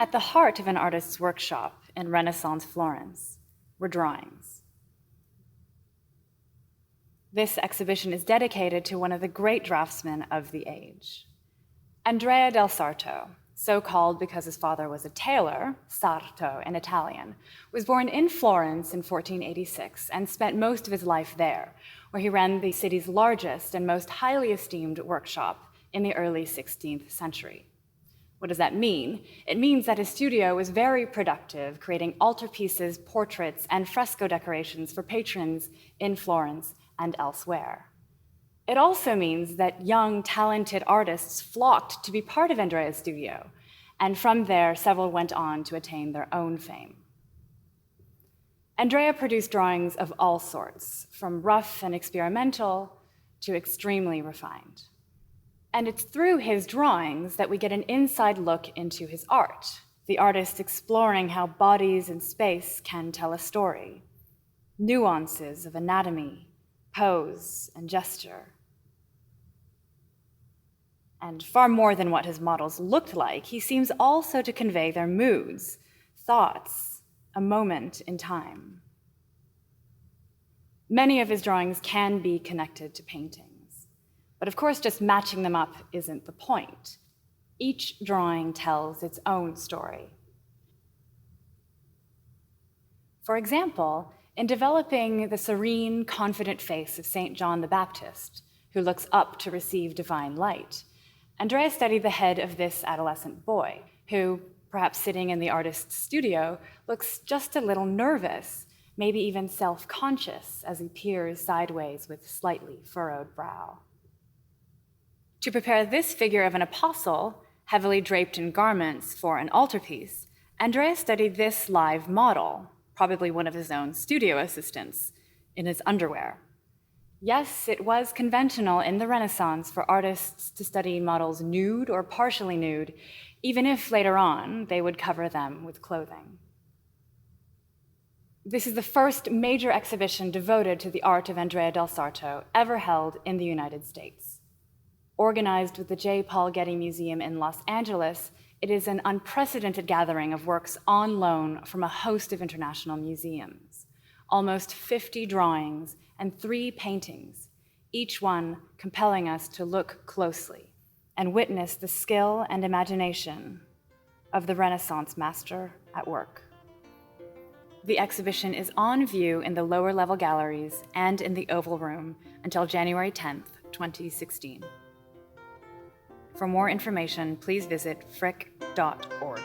At the heart of an artist's workshop in Renaissance Florence were drawings. This exhibition is dedicated to one of the great draftsmen of the age. Andrea del Sarto, so called because his father was a tailor, Sarto in Italian, was born in Florence in 1486 and spent most of his life there, where he ran the city's largest and most highly esteemed workshop in the early 16th century. What does that mean? It means that his studio was very productive, creating altarpieces, portraits, and fresco decorations for patrons in Florence and elsewhere. It also means that young, talented artists flocked to be part of Andrea's studio, and from there, several went on to attain their own fame. Andrea produced drawings of all sorts, from rough and experimental to extremely refined. And it's through his drawings that we get an inside look into his art, the artist exploring how bodies and space can tell a story, nuances of anatomy, pose, and gesture. And far more than what his models looked like, he seems also to convey their moods, thoughts, a moment in time. Many of his drawings can be connected to paintings, but of course just matching them up isn't the point. Each drawing tells its own story. For example, in developing the serene, confident face of St. John the Baptist, who looks up to receive divine light, Andrea studied the head of this adolescent boy, who, perhaps sitting in the artist's studio, looks just a little nervous, maybe even self-conscious as he peers sideways with slightly furrowed brow. To prepare this figure of an apostle, heavily draped in garments for an altarpiece, Andrea studied this live model, probably one of his own studio assistants, in his underwear. Yes, it was conventional in the Renaissance for artists to study models nude or partially nude, even if later on they would cover them with clothing. This is the first major exhibition devoted to the art of Andrea del Sarto ever held in the United States. Organized with the J. Paul Getty Museum in Los Angeles, it is an unprecedented gathering of works on loan from a host of international museums. Almost 50 drawings and 3 paintings, each one compelling us to look closely and witness the skill and imagination of the Renaissance master at work. The exhibition is on view in the lower level galleries and in the Oval Room until January 10th, 2016. For more information, please visit frick.org.